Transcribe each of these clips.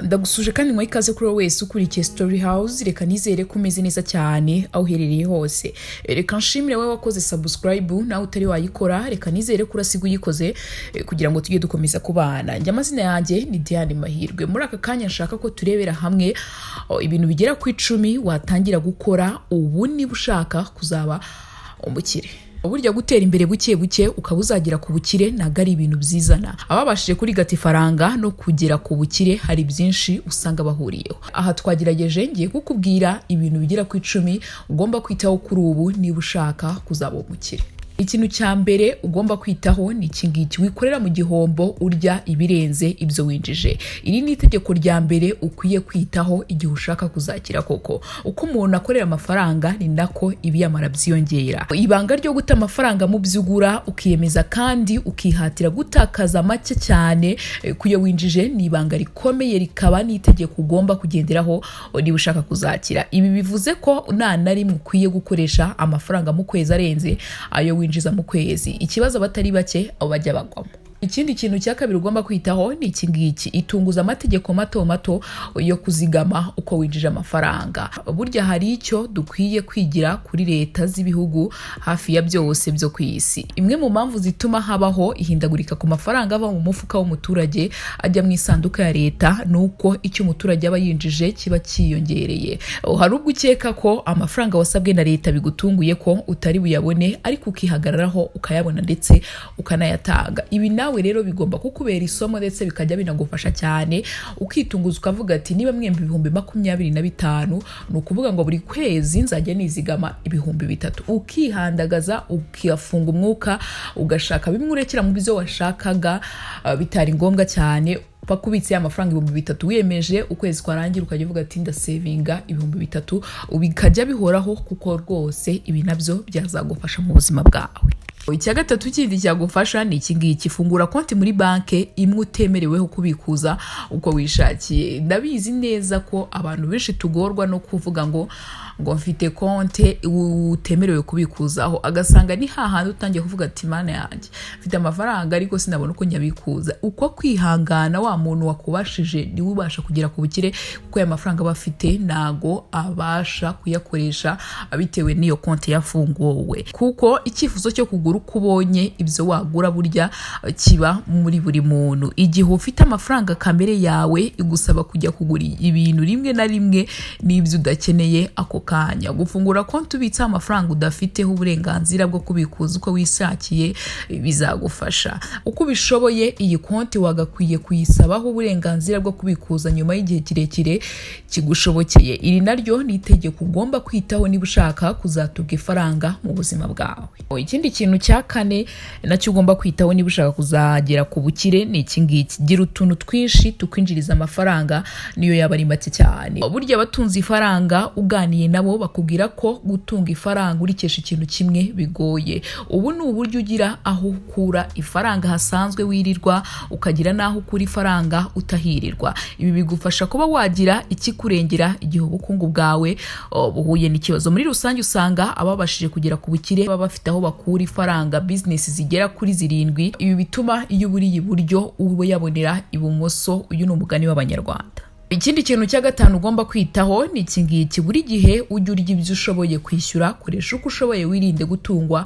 Ndagusuje kandi mwa ikaze kuri wese ukurikiye Story House. Reka nizere ko umeze neza cyane aho uherereye hose. Reka nshimire wowe wakoze subscribe nawe utari wayikora. Reka nizere ko urasiga uyikoze kugira ngo tujye dukomeza kubana. Njye amazina yanjye ni Diane Mahirwe. Muri aka kanya nshaka ko turebera hamwe ibintu bigera ku 10 watangira gukora ubu niba ushaka kuzaba umukire. Burya gutera imbere buke buke ukaba uzagira ku bukire ntago ari ibintu byizana. Ababashije kuri gati faranga no kugera ku bukire hari byinshi usanga bahuriyeho. Aha twagerageje ngiye kukubwira ibintu bigera ku 10 ugomba kwitaho kuri ubu niba ushaka kuzaba umukire. Ikintu cya mbere ugomba kwitaho ni ikingiki: wikorera mu gihombo urya ibirenze ibyo winjije. Iri ni itegeko rya mbere ukwiye kwitaho igihe ushaka kuzakira koko. Uko umuntu akorera amafaranga ni nako ibiyamara byiyongera. Ibanga ryo guta amafaranga mu byugura ukiyemeza kandi ukihatira gutakaza make cyane kuyo winjije ni ibanga rikomeye, rikaba n'itegeko ugomba kugenderaho niba ushaka kuzakira. Ibi bivuze ko nta na rimwe ukwiye gukoresha amafaranga mu kwezi arenze ayo winjiza mu kwezi. Ikibazo batari bake abo bajya bagwamo. Ikindi kintu cya kabiri ugomba kwitaho ni ikingiki: itunguza amategeko mato mato yo kuzigama uko winjije amafaranga. Burya hari icyo dukwiye kwigira kuri leta z'ibihugu hafi ya byose byo ku isi. Imwe mu mpamvu zituma habaho ihindagurika ku mafaranga ava mu mufuka w'umuturage ajya mu isanduka ya leta nuko icyo umuturage aba yinjije kiba cyiyongereye. Hari ubwo ukeka ko amafaranga wasabwe na leta bigutunguye ko utari buyabone, ariko ukihagararaho ukayabona ndetse ukanayatanga. Ibi nawe rero bigomba kukubera isomo ndetse bikajya binagufasha cyane ukitunguza ukavuga ati niba mwembe 25,000 ni ukuvuga ngo buri kwezi nzajya nizigama 3,000. Ukihandagaza ukiyafunga umwuka ugashaka bimwe urekera mu byo washakaga bitari ngombwa cyane. Pakubitse amafaranga 3,000 wiyemeje ukwezi kwarangira ukajya uvuga ati ndasevinga 3,000, ubikajya bihoraho kuko rwose ibi nabyo byazagufasha mu buzima bwawe. Icya gatatu kindi cyagufasha ni ikingiki: fungura konti muri banke imwe utemereweho kubikuza uko wishakiye. Ndabizi neza ko abantu benshi tugorwa no kuvuga ngo mfite konti utemerewe kubikuzaho, agasanga ni hahandi utangiye kuvuga ati mana yanjye mfite amafaranga ariko sinabona uko nyabikuza. Uko kwihangana wa muntu wakubashije niwe ubasha kugera ku bukire, kuko aya mafaranga bafite nago abasha kuyakoresha bitewe n'iyo konti yafunguwe. Kuko icyifuzo cyo kugura uko ubonye ibyo wagura burya kiba muri buri muntu. Igihe ufite amafaranga kamere yawe igusaba kujya kugura ibintu rimwe na rimwe n'ibyo udakeneye ako kanya. Gufungura konti ubitsa amafaranga udafiteho uburenganzira bwo kubikuza uko wishakiye bizagufasha. Uko ubishoboye iyi konti wagakwiye kuyisabaho uburenganzira bwo kubikuza nyuma y'igihe kirekire kigushobokeye. Iri naryo ni itegeko ugomba kwitaho niba ushaka kuzatunga ifaranga mu buzima bwawe. Ikindi kintu cya kane nacyo ugomba kwitaho niba ushaka kuzagera ku bukire ni ikingiki: gira utuntu twinshi tukwinjiriza amafaranga niyo yaba ari make cyane. Burya abatunze ifaranga uganiye nabo bakubwira ko gutunga ifaranga urikesha ikintu kimwe bigoye. Ubu ni uburyo ugira aho ukura ifaranga hasanzwe wirirwa, ukagira naho ukura ifaranga utahirirwa. Ibi bigufasha kuba wagira ikikurengera igihe ubukungu bwawe buhuye n'ikibazo. Muri rusange usanga ababashije kugera ku bukire baba bafite aho bakura ifaranga, business zigera kuri 7. Ibi bituma iyo buriye iburyo ubu yabonera ibumoso. Uyu ni umugani w'Abanyarwanda. Ikindi kintu cya gatanu ugomba kwitaho ni ikingiki: buri gihe ujye urya ibyo ushoboye kwishyura, koresha uko ushoboye, wirinde gutungwa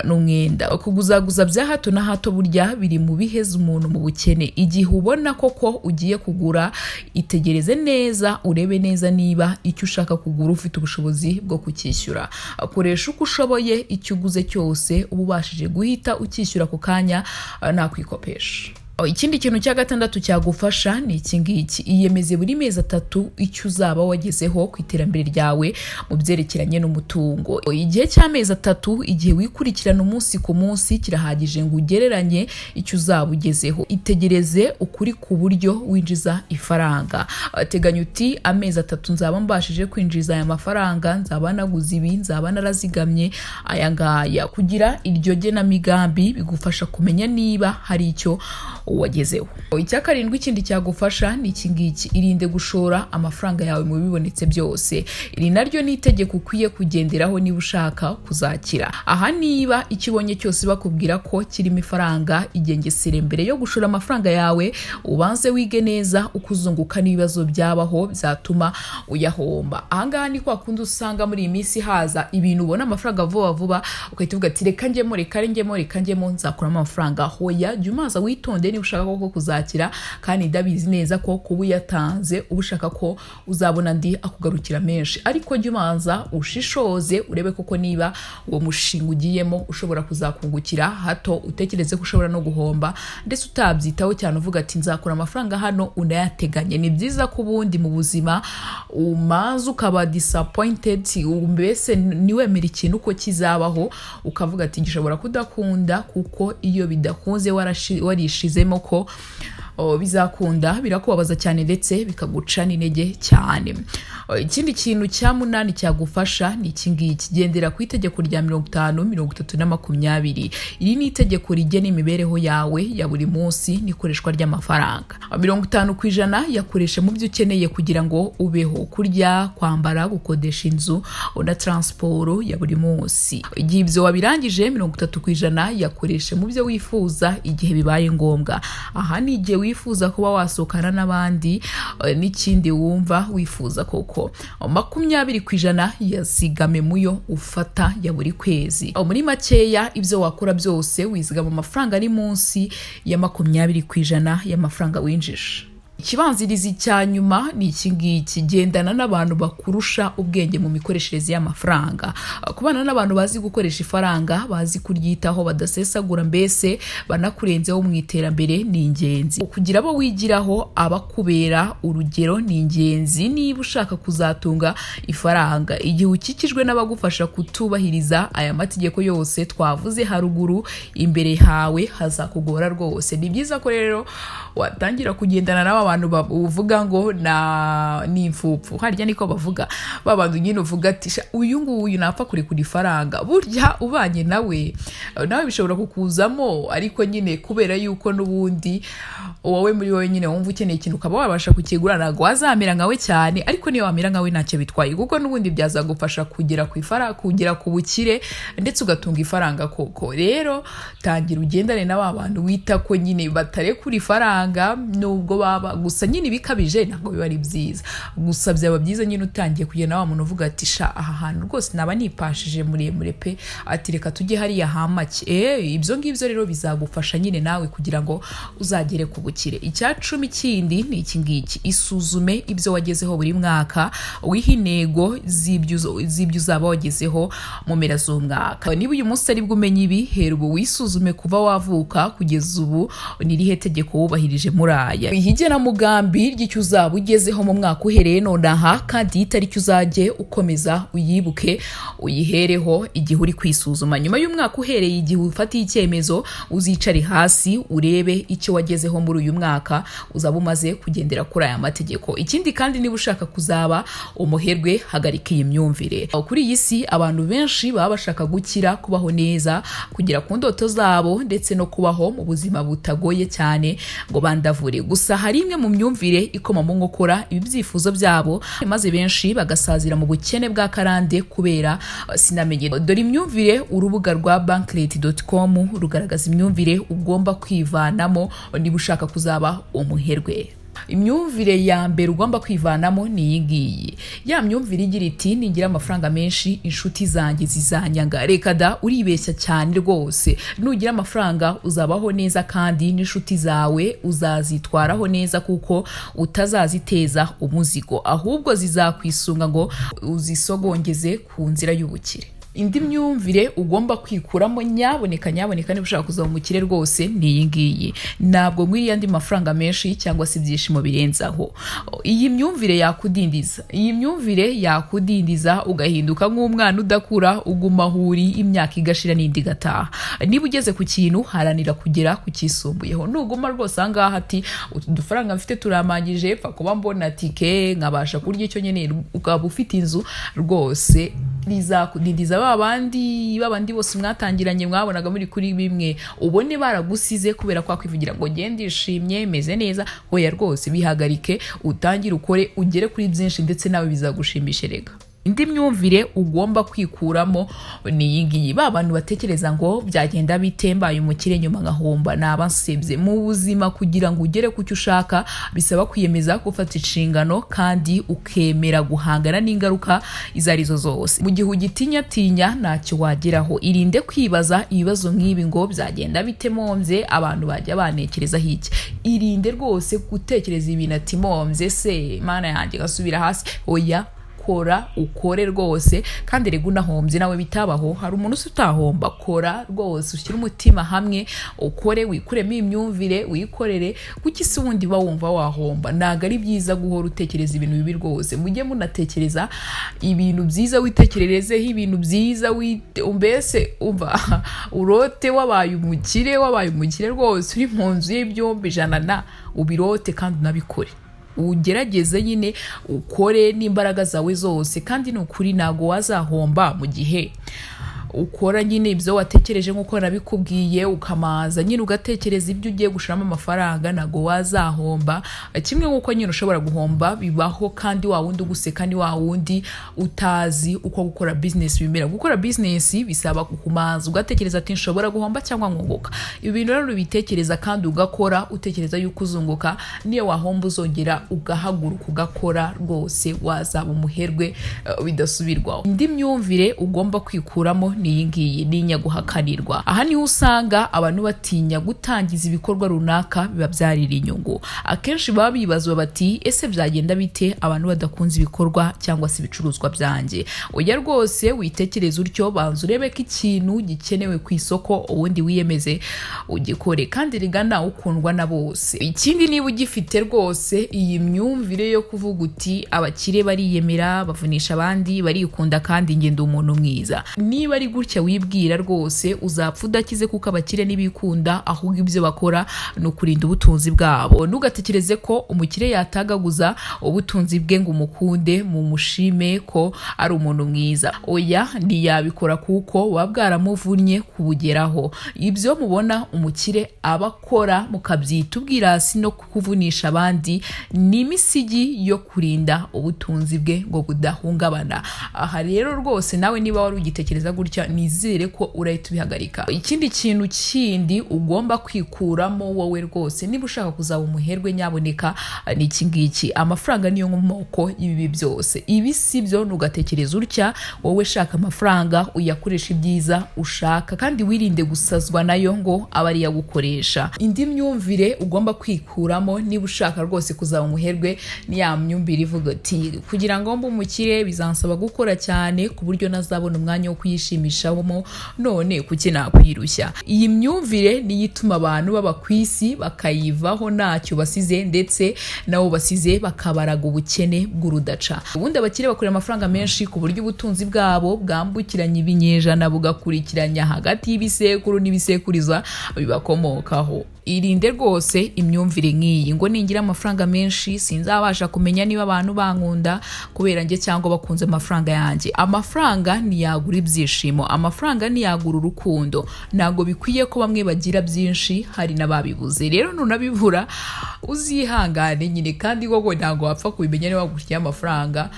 n'umwenda. Kuguzaguza bya hato na hato burya biri mu biheza umuntu mu bukene. Igihe ubona koko ugiye kugura, itegereze neza urebe neza niba icyo ushaka kugura ufite ubushobozi bwo kukishyura. Koresha uko ushoboye, icyo uguze cyose uba ubashije guhita ukishyura ako kanya nta kwikopesha. Ikindi kintu cya gatandatu cyagufasha ni ikingiki: iyemeze buri mezi 3 icyo uzaba wagezeho ku iterambere ryawe mu byerekeranye n'umutungo. Igihe cy'amezi 3 igihe wikurikirana umunsi ku munsi kirahagije ngo ugereranye icyo uzaba ugezeho. Itegereze ukuri ku buryo winjiza ifaranga. Teganya uti amezi 3 nzaba mbashije kwinjiza aya mafaranga, nzaba naguze ibi, nzaba narazigamye aya ngaya. Kugira iryo genamigambi bigufasha kumenya niba hari icyo wagezeho. Icya karindwi ikindi cyagufasha ni iki ngiki: irinde gushora amafaranga yawe mu bibonetse byose. Iri naryo ni itegeko ukwiye kugenderaho niba ushaka kuzakira. Aha niba ikibonye cyose bakubwira ko kirimo ifaranga, igengesere mbere yo gushora amafaranga yawe, ubanze wige neza ukuzunguka n'ibibazo byabaho byatuma uyahomba. Ahangaha ni kwa kundi usanga muri iyi minsi haza ibintu ubona amafaranga vuba ukahita uvuga ati reka njyemo nzakuramo amafaranga. Hoya, jya umaza witonde niba ushaka ko kuzakira, kandi ndabizi neza ko kuba uyatanze uba ushaka ko uzabona andi akugarukira menshi. Ariko jya umanza ushishoze urebe koko niba uwo mushinga ugiyemo ushobora kuzakungukira hato, utekereze ko ushobora no guhomba ndetse utabyitaho cyane uvuga ati nzakura amafaranga hano unayateganye. Ni byiza ko ubundi mu buzima umaze ukaba disappointed, mbese niwemera ikintu uko kizabaho, ukavuga ati gishobora kudakunda, kuko iyo bidakunze warishizemo ko bizakunda birakubabaza cyane ndetse bikaguca n'intege cyane. Ikindi kintu cya 8 cyagufasha ni iki ngiki: gendera ku itegeko rya 50 30 na 20. Iri ni itegeko rigena imibereho yawe ya buri munsi n'ikoreshwa ry'amafaranga. 50% yakoresha mu byo ukeneye kugira ngo ubeho: kurya, kwambara, gukodesha inzu na transport ya buri munsi. Igihe ibyo wabirangije, 30% yakoresha mu byo wifuza igihe bibaye ngombwa. Aha ni igihe wifuza kuba wasokana n'abandi n'ikindi wumva wifuza koko. 20% yazigame muyo ufata ya buri kwezi. Muri makeya ibyo wakora byose wizigama amafaranga ari munsi ya 20% y'amafaranga winjije. Ikibanzirizi cya nyuma ni iki ngiki: gendana n'abantu bakurusha ubwenge mu mikoreshereze y'amafaranga. Kubana n'abantu bazi gukoresha ifaranga, bazi kuryitaho, badasesagura, mbese banakurenzeho mu iterambere ni ingenzi. Kugira abo wigiraho abakubera urugero ni ingenzi niba ushaka kuzatunga ifaranga. Igihe ukikijwe n'abagufasha kutubahiriza aya mategeko yose twavuze haruguru, imbere hawe hazakugora rwose. Ni byiza ko rero watangira kugendana n'aba bantu uvuga ngo ni imfupfu. Harya niko bavuga, babantu nyine uvuga ati uyu nguyu napfa kurekura ifaranga. Burya ubanye nawe bishobora kukuzamo, ariko nyine kubera yuko n'ubundi wowe muri wowe nyine wumva ukeneye ikintu ukaba wabasha kukigura, ntabwo wazamera nkawe cyane. Ariko niyo wamera nkawe ntacyo bitwaye, kuko n'ubundi byazagufasha kugera ku ifaranga, kugera ku bukire ndetse ugatunga ifaranga koko. Rero tangira ugendane n'aba bantu wita ko nyine batarekura ifaranga, nubwo baba gusa nyine bikabije ntabwo biba ari byiza. Gusa byaba byiza nyine utangiye kugenda wa muntu uvuga ati aha hantu rwose naba nipashije muremure pe, ati reka tujye hariya hamake. Ibyo ngibyo rero bizagufasha nyine nawe kugira ngo uzagere ku bukire. Icya 10 kindi ni iki ngiki: isuzume ibyo wagezeho buri mwaka, wiha intego z'ibyo uzaba wagezeho mu mpera z'umwaka. Niba uyu munsi ari bwo umenya ibi, hera ubu wisuzume kuva wavuka kugeza ubu ni irihe tegeko wubahirije muri aya. Igenamigambi ry'icyo uzaba ugezeho mu mwaka uhereye nonaha, kandi itariki uzajye ukomeza uyibuke uyihereho igihe uri kwisuzuma. Nyuma y'umwaka uhereye igihe ufatiye icyemezo, uzicare hasi urebe icyo wagezeho muri uyu mwaka, uzaba umaze kugendera kuri aya mategeko. Ikindi kandi niba ushaka kuzaba umuherwe, hagarika iyi myumvire. Kuri iyi si abantu benshi baba bashaka gukira, kubaho neza, kugera ku ndoto zabo ndetse no kubaho mu buzima butagoye cyane ngo bandavure. Gusa hari imwe mu myumvire ikoma mu nkokora ibi byifuzo byabo, maze benshi bagasazira mu bukene bwa karande kubera sinamenye. Dore imyumvire urubuga rwa bankrate.com rugaragaza imyumvire ugomba kwivanamo niba ushaka kuzaba umuherwe. Imyumvire ya mbere ugomba kwivanamo ni iyi ngiyi. Ya myumvire igira iti: ningira amafaranga menshi inshuti zanjye zizanyanga. Reka da, uribeshya cyane rwose. Nugira amafaranga uzabaho neza, kandi n'inshuti zawe uzazitwaraho neza, kuko utazaziteza umuzigo, ahubwo zizakwisunga ngo uzisogongeze ku nzira y'ubukire. Indi myumvire ugomba kwikuramo nyaboneka niba ushaka kuzaba umukire rwose ni iyi ngiyi: ntabwo nkwiye andi mafaranga menshi cyangwa se ibyishimo birenzaho. Iyi myumvire yakudindiza ugahinduka nk'umwana udakura, uguma huri imyaka igashira n'indi igataha. Niba ugeze ku kintu, haranira kugera ku kisumbuyeho. Nuguma rwose ahangaha ati udufaranga mfite turamagije, pfa kuba mbona tike nkabasha kurya icyo nyene, ukaba ufite inzu, rwose rizakudindiza babandi bose mwatangiranye mwabonaga muri kuri bimwe ubone baragusize kubera kwa kwivugira ngo ngende ishimye meze neza. Oya rwose bihagarike, utangire ukore ugere kuri byinshi ndetse nawe bizagushimisha rega. Indi myumvire ugomba kwikuramo ni iyi ngiyi. Ba bantu batekereza ngo byagenda bitembaye umukire nyuma ngahomba nabansebye. Mu buzima kugira ngo ugere ku cyo ushaka bisaba kwiyemeza gufata inshingano kandi ukemera guhangana n'ingaruka izarizo zose. Mu gihe ugitinya ntacyo wageraho. Irinde kwibaza ibibazo nk'ibi ngo byagenda bitemombye abantu bajya banekerezaho iki. Irinde rwose gutekereza ibintu ati mombye se mana yanjye gasubira hasi. Oya, kora ukore rwose kandi rego unahombye nawe bitabaho. Hari umuntu utahomba. Kora rwose ushyire umutima hamwe ukore wikuremo imyumvire wikorere kuki se wundi bawumva wahomba. Naga ari byiza guhora utekereza ibintu bibi rwose. Mujye munatekereza ibintu byiza, witekererezeho ibintu byiza, mbese umva urote wabaye umukire rwose uri mu nzu y'ibyumba 100 ubirote kandi unabikore. Ugerageze nyine ukore n'imbaraga zawe zose kandi n'ukuri nago wazahomba mu gihe ukora nyine ibyo watekereje nkuko nabikubwiye ukamaza nyine ugatekereza ibyo ugiye gushiramo amafaranga nago wazahomba. Kimwe nkuko nyine ushobora guhomba bibaho kandi wa wundi uguseka ni wa wundi utazi uko gukora business bimera. Gukora business bisaba kukumaza ugatekereza ati nshobora guhomba cyangwa nkunguka. Ibi bintu rero bitekereza kandi ugakora utekereza yuko uzunguka. Niyo wahomba uzongera ugahaguruka ugakora rwose wazaba umuherwe bidasubirwaho. Indi myumvire ugomba kwikuramo ni ngiyi ninya guhakanirwa. Aha niho usanga abantu batinya gutangiza ibikorwa runaka bibabyarira inyungu. Akenshi baba bibazwa bati ese byagenda bite abantu badakunze ibikorwa cyangwa se ibicuruzwa byanjye. Oya rwose witekereza utyo, banza urebe ko ikintu gikenewe ku isoko ubundi wiyemeze ugikore kandi rigana ukundwa na bose. Ikindi niba ugifite rwose iyi myumvire yo kuvuga uti abakire bariyemera bavunisha abandi barikunda kandi ngenda umuntu mwiza, niba ari gutya wibwira rwose uzapfa udakize kuko abakire nibikunda ahubwo ibyo bakora no kurinda ubutunzi bwabo. Nugatekereze ko umukire yatagaguza ubutunzi bwe ngo umukunde mu mushime ko ari umuntu mwiza. Oya, ntiyabikora kuko wabwaramuvunnye kubugeraho. Ibyo mubona umukire abakora mukabyita ubwirasi no kuvunisha abandi ni imisigi yo kurinda ubutunzi bwe ngo budahungabana. Aha rero rwose nawe niba wari ugitekereza gutya nizere ko urahita ubihagarika. Ikindi kintu kindi ugomba kwikuramo wowe rwose niba ushaka kuzaba umuherwe nyaboneka ni iki ngiki. Amafaranga niyo nkomoko y'ibi byose. Ibi si byo nugatekereza utya wowe shaka amafaranga uyakoresha ibyiza ushaka kandi wirinde gusazwa nayo ngo abari yagukoresha. Indi myumvire ugomba kwikuramo niba ushaka rwose kuzaba umuherwe ni ya myumvire ivuga ati kugira ngo mbe umukire bizansaba gukora cyane ku buryo nazabona umwanya wo kwishimishamo none kuki nakwirushya. Iyi myumvire niyo ituma abantu baba ku isi bakayivaho ntacyo basize ndetse nabo basize bakabaraga ubukene bw'urudaca. Ubundi abakire bakorera amafaranga menshi ku buryo ubutunzi bwabo bwambukiranya ibinyejana bugakurikiranya hagati y'ibisekuru n'ibisekuriza bibakomokaho. Irinde rwose imyumvire nk'iyi ngo ningira amafaranga menshi sinzabasha kumenya niba abantu bankunda kubera nge cyangwa bakunze amafaranga yanjye. Amafaranga ntiyagura ibyishimo, amafaranga ntiyagura urukundo. Ntago bikwiye ko bamwe bagira byinshi hari n'ababibuze. Rero nunabibura uzihangane nyine kandi koko ntago wapfa kubimenya niba waguriye amafaranga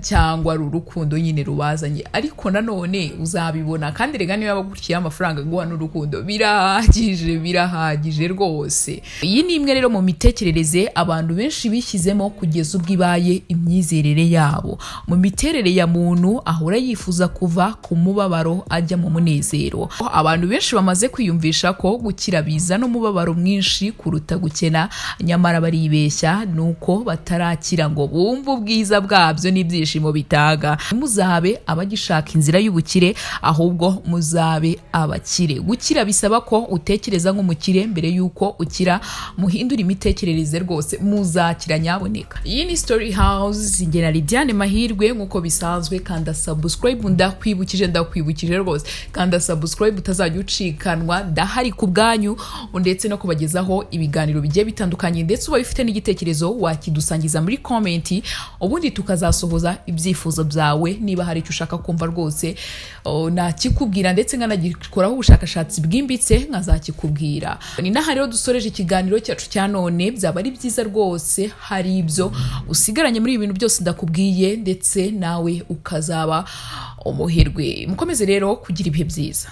cyangwa urukundo nyine rubazanye, ariko nanone uzabibona kandi rega niba baguriye amafaranga guha n'urukundo birahagije rwose. Iyi ni imwe rero mu mitekerereze abantu benshi bishyizemo kugeza ubwo ibaye imyizerere yabo. Mu miterere ya muntu ahora yifuza kuva ku mubabaro ajya mu munezero. Abantu benshi bamaze kwiyumvisha ko gukira biza n'umubabaro mwinshi kuruta gukena, nyamara baribeshya nuko batarakira ngo bumve ubwiza bwabyo n'ibyishimo bitaga. Muzabe abagishaka inzira y'ubukire ahubwo muzabe abakire. Gukira bisaba ko utekereza nk'umukire mbere yuko ukira. Muhindura imitekerereze rwose muzakira nyaboneka. Iyi ni Story House ngena Lidiane Mahirwe nkuko bisanzwe. Kanda subscribe ndakwibukije rwose. Kanda subscribe utazajya ucikanwa. Ndahari ku bwanyu ndetse no kubagezaho ibiganiro bigiye bitandukanye ndetse uba bifite n'igitekerezo wakidusangiza muri comment ubundi tukazasohoza gutanga ibyifuzo byawe niba hari icyo ushaka kumva rwose nakikubwira ndetse nkanagikoraho ubushakashatsi bwimbitse nkazakikubwira. Ni naha rero dusoreje ikiganiro cyacu cya none. Byaba ari byiza rwose hari ibyo usigaranye muri ibi bintu byose ndakubwiye ndetse nawe ukazaba umuherwe. Mukomeze rero kugira ibihe byiza.